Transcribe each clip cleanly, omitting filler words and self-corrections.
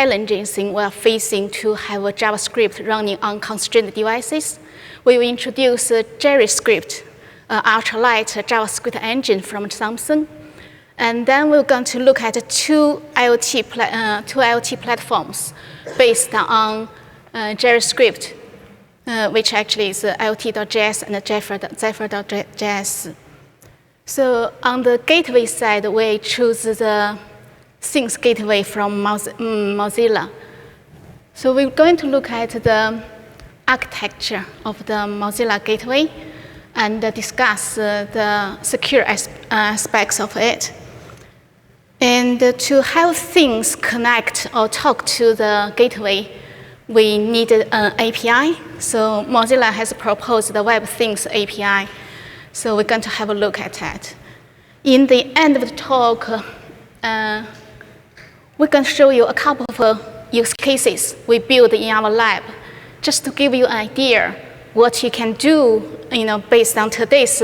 challenges we are facing to have a JavaScript running on constrained devices. We will introduce JerryScript, an ultralight JavaScript engine from Samsung. And then we're going to look at two IoT platforms based on JerryScript, which actually is IoT.js and Zephyr.js. So on the gateway side, we choose the Things Gateway from Mozilla. So we're going to look at the architecture of the Mozilla Gateway and discuss the secure aspects of it. And to have things connect or talk to the gateway, we need an API. So Mozilla has proposed the Web Things API. So we're going to have a look at that. In the end of the talk, we're going to show you a couple of use cases we built in our lab, just to give you an idea what you can do, based on today's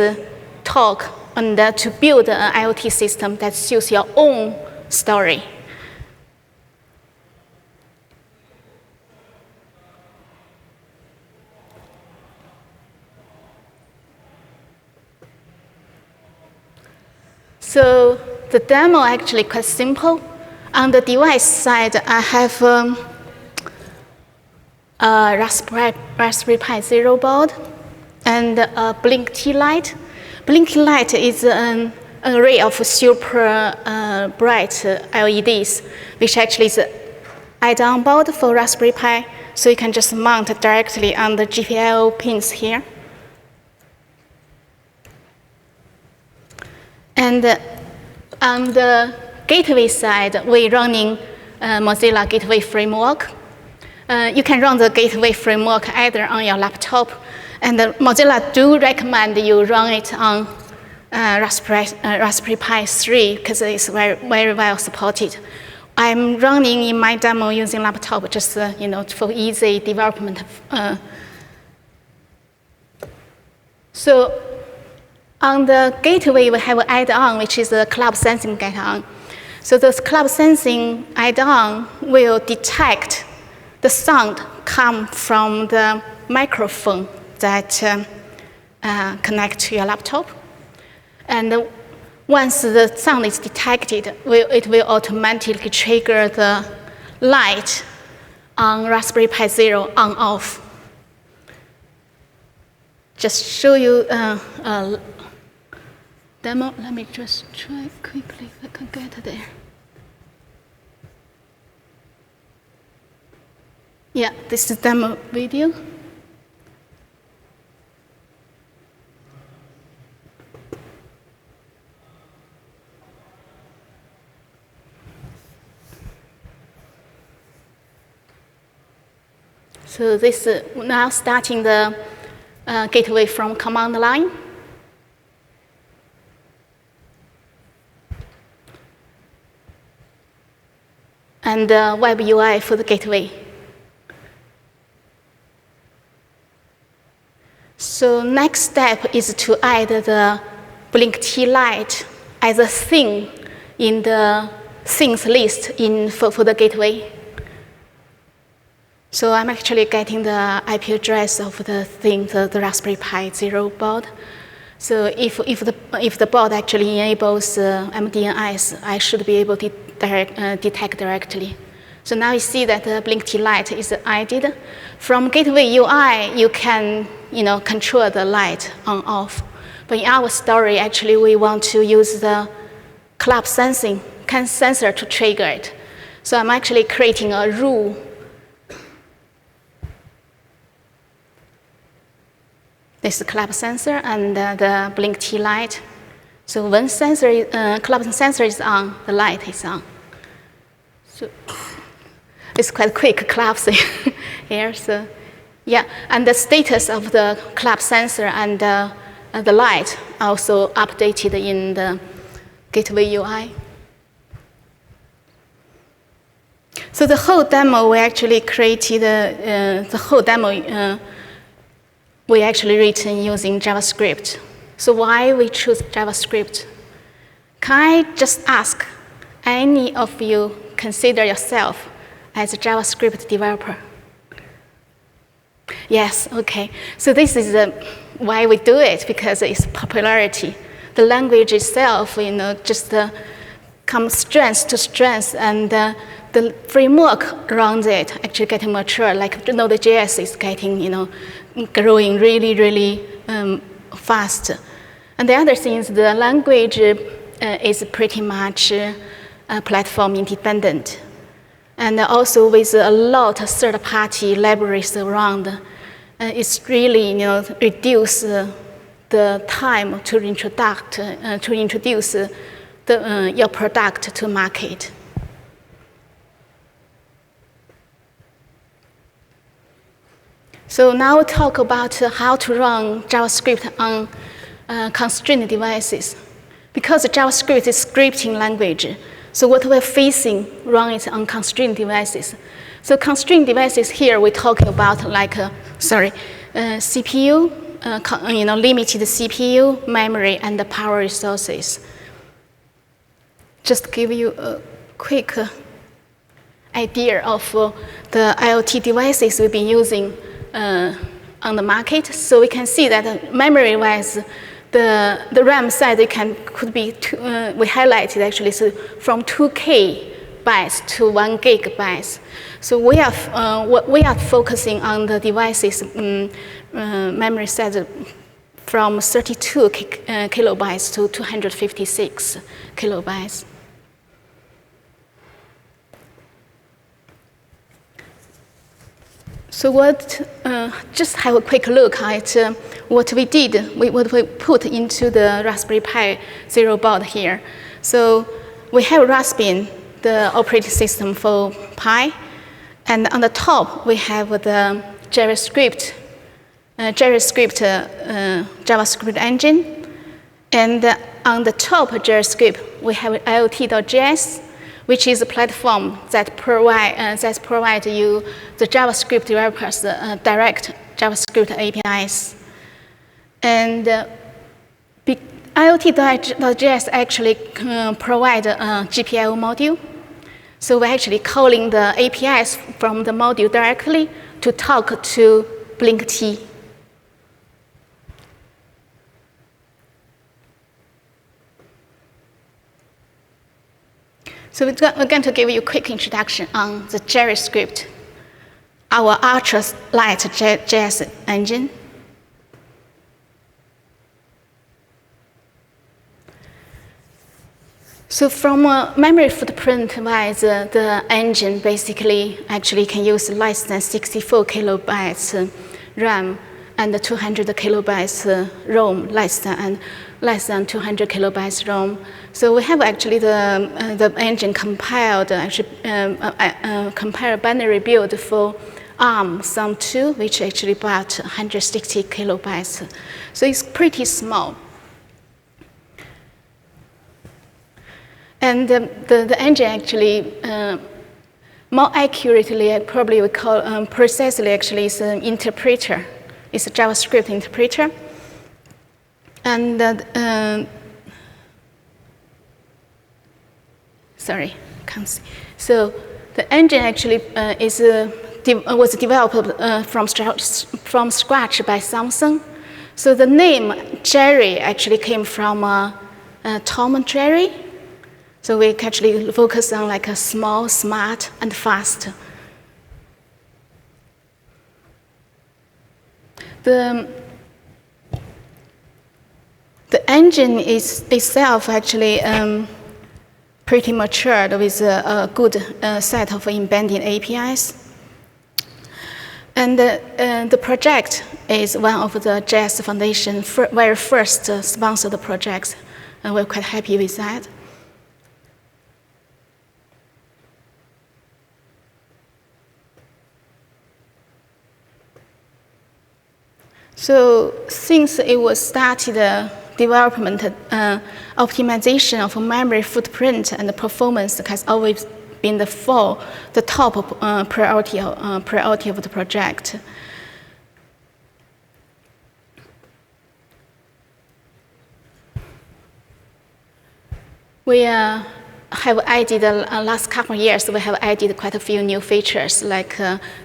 talk, and to build an IoT system that suits your own story. So the demo actually quite simple. On the device side, I have a Raspberry Pi Zero board and a Blink-T light. Blinking light is an array of super bright LEDs, which actually is an add-on board for Raspberry Pi. So you can just mount directly on the GPIO pins here. And on the gateway side, we're running Mozilla Gateway Framework. You can run the Gateway Framework either on your laptop, and Mozilla do recommend you run it on Raspberry Pi 3 because it's very, very well supported. I'm running in my demo using laptop just for easy development. So on the gateway, we have an add-on, which is a cloud sensing add-on. So this cloud sensing add-on will detect the sound come from the microphone that connect to your laptop. And once the sound is detected, it will automatically trigger the light on Raspberry Pi Zero on/off. Just show you a demo. Let me just try quickly if I can get there. Yeah, this is demo video. So this is now starting the gateway from command line. And the web UI for the gateway. So next step is to add the Blink-T light as a thing in the things list for the gateway. So I'm actually getting the IP address of the thing, the Raspberry Pi Zero board. So if the board actually enables MDNS, I should be able to detect directly. So now you see that the Blink-T light is added. From Gateway UI, you can control the light on/off. But in our story, actually, we want to use the cloud sensing sensor to trigger it. So I'm actually creating a rule. This is the cloud sensor and the Blink-T light. So when cloud sensor is on, the light is on. So it's quite quick collapsing here. So yeah, and the status of the cloud sensor and the light also updated in the Gateway UI. So the whole demo we actually created. The whole demo we actually written using JavaScript. So why we choose JavaScript? Can I just ask any of you consider yourself as a JavaScript developer? Yes, okay. So this is why we do it, because it's popularity. The language itself, just comes strength to strength, and the framework around it actually getting mature. Like Node.js is getting, growing really, really fast. And the other thing is the language is pretty much platform independent. And also with a lot of third-party libraries around, it's really reduce the time to introduce your product to market. So now we'll talk about how to run JavaScript on constrained devices. Because JavaScript is scripting language, so what we're facing run it on constrained devices. So constrained devices here we're talking about like CPU, limited CPU, memory, and the power resources. Just to give you a quick idea of the IoT devices we've been using on the market. So we can see that memory-wise, the RAM size could be we highlighted actually so from 2K bytes to 1 gigabytes. So we are focusing on the devices memory size from 32 kilobytes to 256 kilobytes. So just have a quick look at what we did, what we put into the Raspberry Pi Zero board here. So we have Raspbian, the operating system for Pi, and on the top we have the JerryScript JavaScript engine, and on the top of JerryScript we have IoT.js, which is a platform that provide you the JavaScript developers direct JavaScript APIs. And IoT.js actually provide a GPIO module. So we're actually calling the APIs from the module directly to talk to BlinkT. So we're going to give you a quick introduction on the JerryScript, our ultra-light JS engine. So from a memory footprint-wise, the engine basically actually can use less than 64 kilobytes RAM and 200 kilobytes ROM, less than 200 kilobytes ROM. So we have actually the engine compiled, compiled binary build for ARM Sum 2, which actually about 160 kilobytes. So it's pretty small. And the engine actually, more accurately, probably we call precisely actually is an interpreter. It's a JavaScript interpreter. And sorry, can't see. So the engine actually was developed from scratch by Samsung. So the name Jerry actually came from Tom and Jerry. So we actually focus on like a small, smart, and fast. The engine itself actually pretty matured with a good set of embedding APIs. And the project is one of the JS Foundation very first sponsored projects, and we're quite happy with that. So since it was started development, optimization of memory footprint and performance has always been the top priority of the project. We have added, last couple of years, we have added quite a few new features like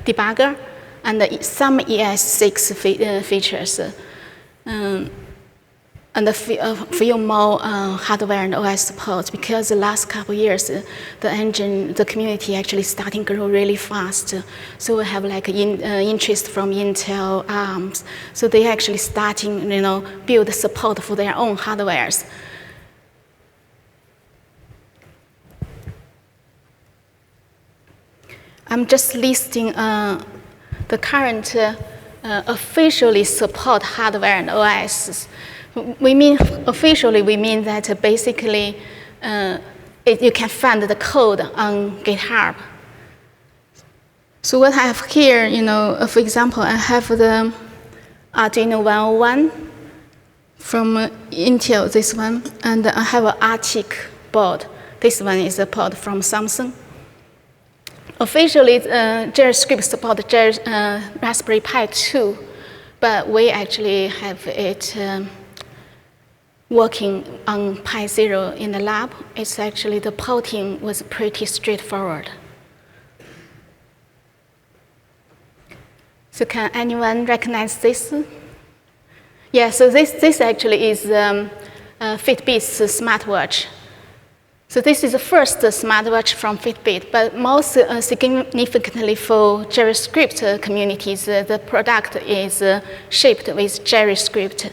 debugger and some ES6 features. And a few more hardware and OS support, because the last couple of years, the community actually starting to grow really fast. So we have like interest from Intel, ARMs. So they actually starting, build support for their own hardwares. I'm just listing the current officially support hardware and OS. We mean officially, we mean that basically you can find the code on GitHub. So what I have here, for example, I have the Arduino 101 from Intel, this one, and I have an Arctic board. This one is a board from Samsung. Officially, JerryScript supports Raspberry Pi 2, but we actually have it working on Pi 0 in the lab. It's actually, the porting was pretty straightforward. So can anyone recognize this? Yeah, so this actually is Fitbit's smartwatch. So this is the first smartwatch from Fitbit, but most significantly for JerryScript communities, the product is shipped with JerryScript.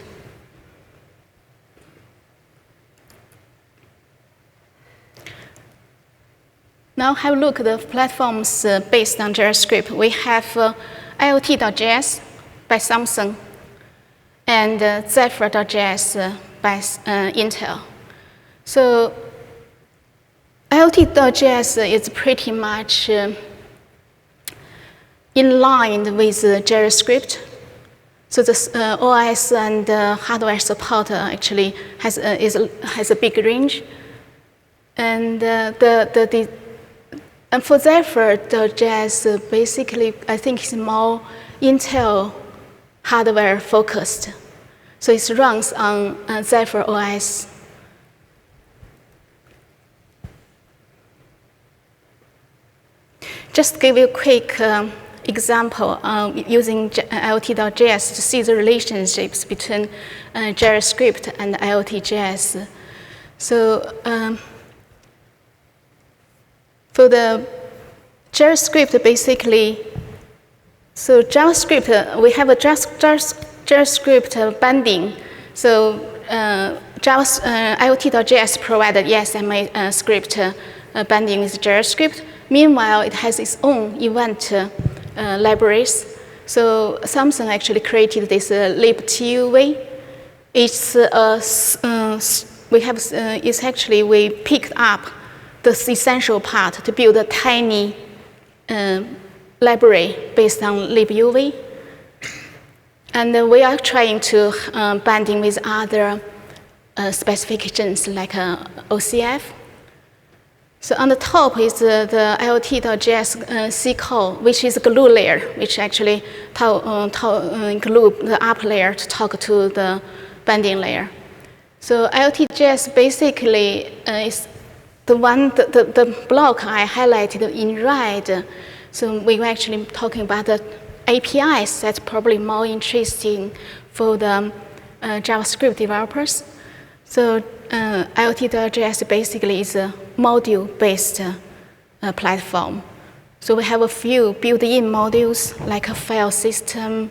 Now have a look at the platforms based on JerryScript. We have IoT.js by Samsung and Zephyr.js by Intel. So IoT.js is pretty much in line with JerryScript. So the OS and hardware support actually has a big range. And and for Zephyr.js, basically, I think it's more Intel hardware focused. So it runs on Zephyr OS. Just give you a quick example using IoT.js to see the relationships between JerryScript and IoT.js. So for the JerryScript, basically, so JavaScript, we have a JerryScript binding. So IoT.js provided ESMA script binding with JerryScript. Meanwhile, it has its own event libraries. So Samsung actually created this libTUV. We picked up the essential part to build a tiny library based on libuv. And we are trying to binding with other specifications like OCF. So on the top is the IoT.js C call, which is a glue layer, which actually glue the upper layer to talk to the binding layer. So IoT.js basically is the block I highlighted in red. So we were actually talking about the APIs. That's probably more interesting for the JavaScript developers. So IoT.js basically is a module-based platform. So we have a few built-in modules like a file system,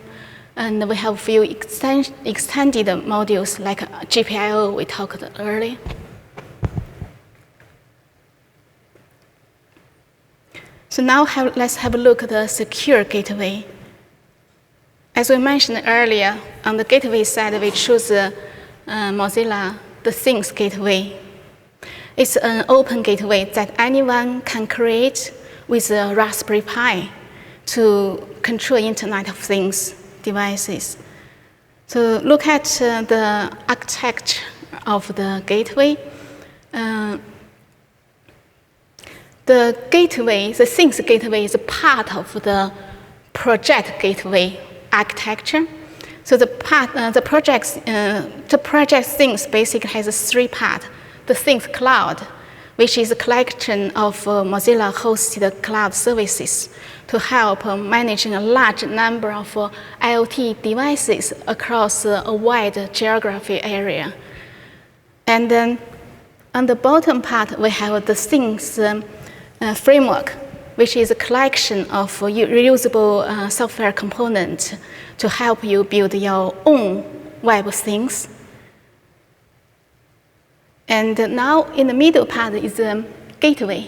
and we have a few extended modules like GPIO we talked earlier. So now let's have a look at the secure gateway. As we mentioned earlier, on the gateway side, we choose Mozilla, the Things gateway. It's an open gateway that anyone can create with a Raspberry Pi to control Internet of Things devices. So look at the architecture of the gateway. The gateway, the Things gateway, is a part of the project gateway architecture. So the project Things basically has three parts. The Things Cloud, which is a collection of Mozilla-hosted cloud services to help managing a large number of IoT devices across a wide geography area. And then on the bottom part, we have the Things framework, which is a collection of reusable software components to help you build your own web of things. And now in the middle part is the gateway.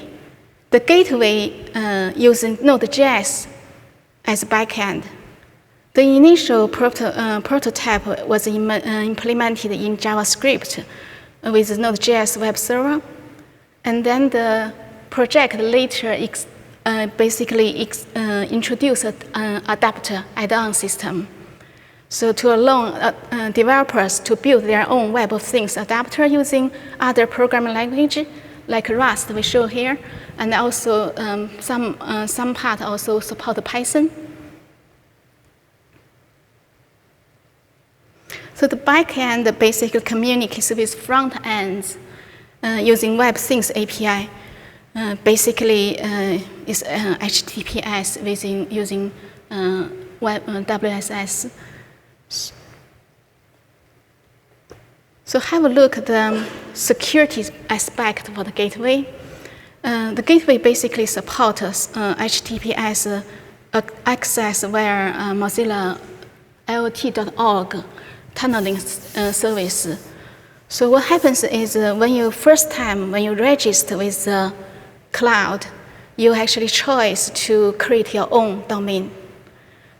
The gateway using Node.js as a backend. The initial prototype was implemented in JavaScript with Node.js web server. And then the project later basically introduced an adapter add-on system. So to allow developers to build their own Web of Things adapter using other programming language, like Rust we show here, and also some part also support Python. So the backend basically communicates with front ends using Web Things API. Basically, is HTTPS using WSS. So have a look at the security aspect for the gateway. The gateway basically supports HTTPS access via Mozilla IoT.org tunneling service. So what happens is when you register with the cloud, you actually choose to create your own domain.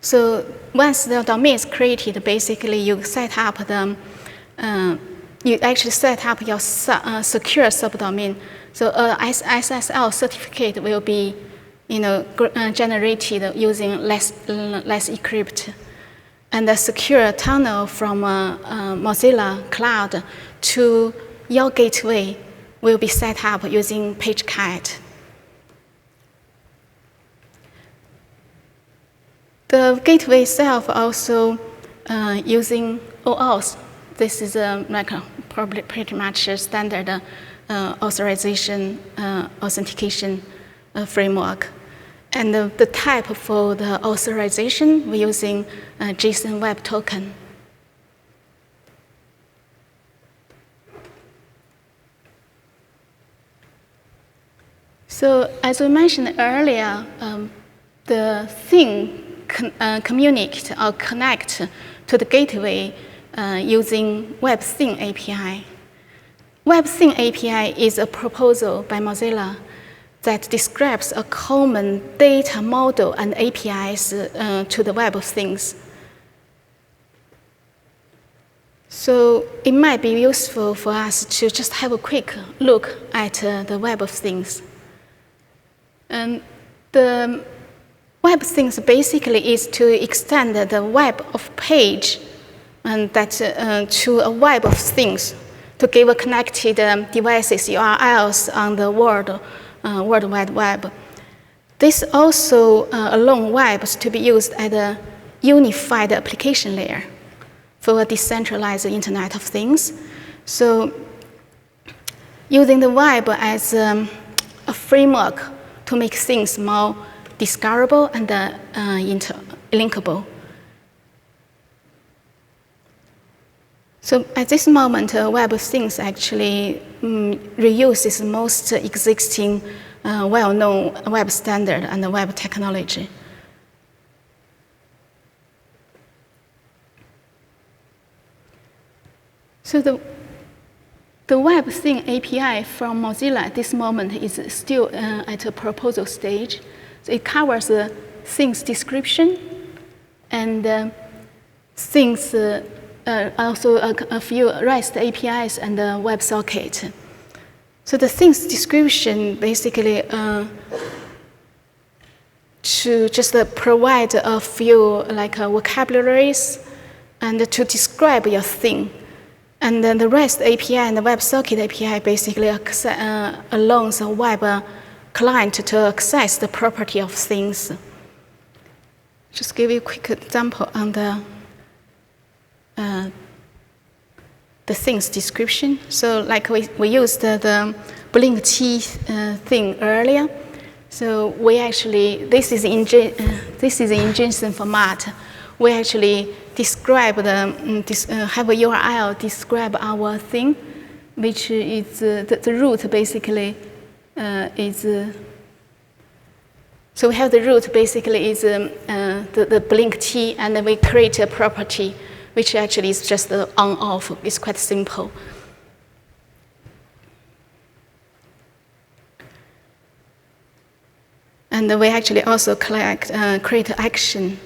So once the domain is created, basically you set up you actually set up your secure subdomain. So SSL certificate will be, generated using less encrypt, and the secure tunnel from Mozilla Cloud to your gateway will be set up using PageCat. The gateway itself also using OAuth. This is probably pretty much a standard authentication framework. And the type for the authorization, we're using JSON Web Token. So as we mentioned earlier, the thing communicate or connect to the gateway using WebThing API. WebThing API is a proposal by Mozilla that describes a common data model and APIs to the Web of Things. So it might be useful for us to just have a quick look at the Web of Things. And the Web of Things basically is to extend the web of page and that to a web of things to give a connected devices URLs on the World Wide Web. This also allows webs to be used at a unified application layer for a decentralized Internet of Things. So using the web as a framework to make things more discoverable and linkable. So at this moment, Web of Things actually reuses most existing well-known web standard and web technology. So the WebThing API from Mozilla at this moment is still at a proposal stage. So it covers things description and things, also a few REST APIs and WebSocket. So the things description basically to just provide a few vocabularies and to describe your thing. And then the REST API and the WebSocket API basically allows a web client to access the property of things. Just give you a quick example on the things description. So like we used the blink T thing earlier. So we actually, this is in JSON format. We actually describe have a URL describe our thing, which is the root basically is. So we have the root basically is the blink T, and then we create a property, which actually is just the on-off. It's quite simple. And we actually also create action,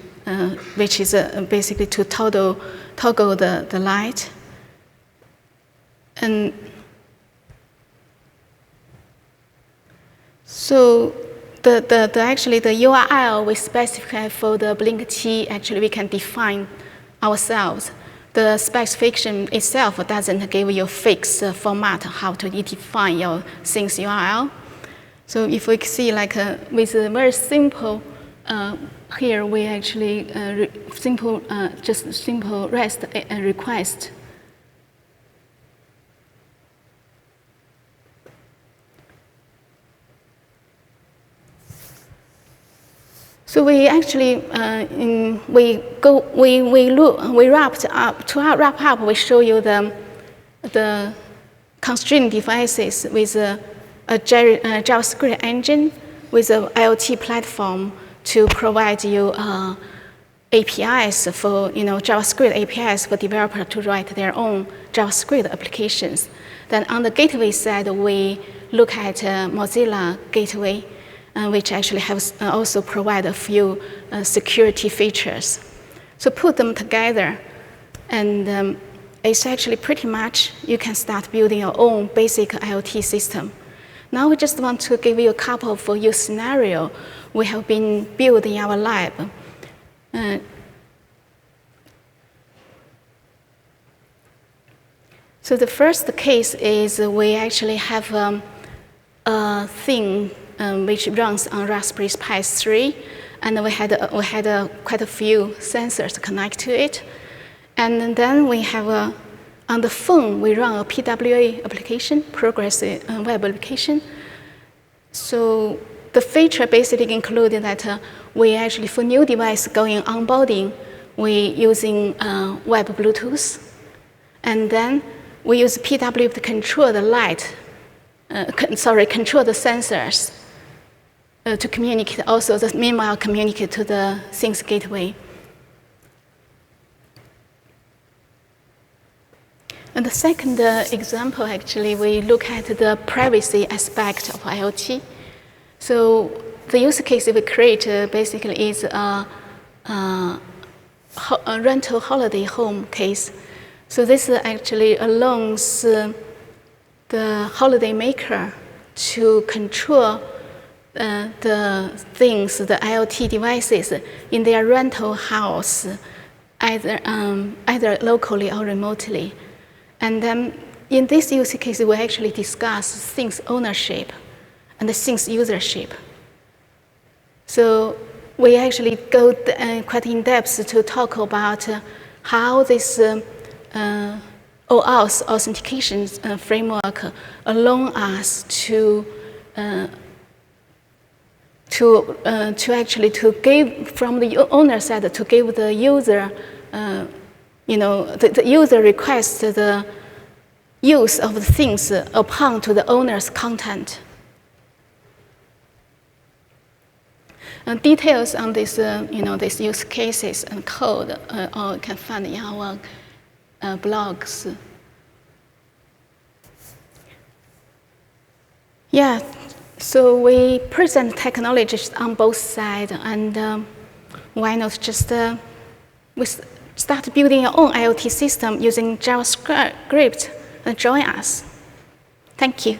which is basically to toggle the light. And so actually the URL we specify for the blink T, actually we can define ourselves. The specification itself doesn't give you a fixed format how to define your things URL. So if we see like with a very simple, here we actually just simple REST request. So we actually we wrapped up to wrap up. We show you the constraint devices with a JavaScript engine with an IoT platform to provide you APIs for JavaScript APIs for developers to write their own JavaScript applications. Then on the gateway side, we look at Mozilla Gateway, which actually has also provide a few security features. So put them together, and it's actually pretty much you can start building your own basic IoT system. Now we just want to give you a couple of use scenarios we have been building in our lab. So the first case is we actually have a thing which runs on Raspberry Pi 3, and we had quite a few sensors connect to it. And then we have on the phone, we run a PWA application, progressive web application. So the feature basically included that we actually, for new device going onboarding, we using web Bluetooth. And then we use PWA to control the light, control the sensors to communicate, also the meanwhile communicate to the things gateway. And the second example, actually, we look at the privacy aspect of IoT. So the use case we create basically is a rental holiday home case. So this actually allows the holiday maker to control the things, the IoT devices in their rental house, either locally or remotely. And then in this use case, we actually discuss things ownership and the things usership. So we actually go quite in depth to talk about how this OAuth authentication framework allows us to give from the owner side to give the user, the user requests the use of the things upon to the owner's content. And details on this, these use cases and code, all you can find in our blogs. Yeah, so we present technologies on both sides, and why not just we start building your own IoT system using JavaScript and join us. Thank you.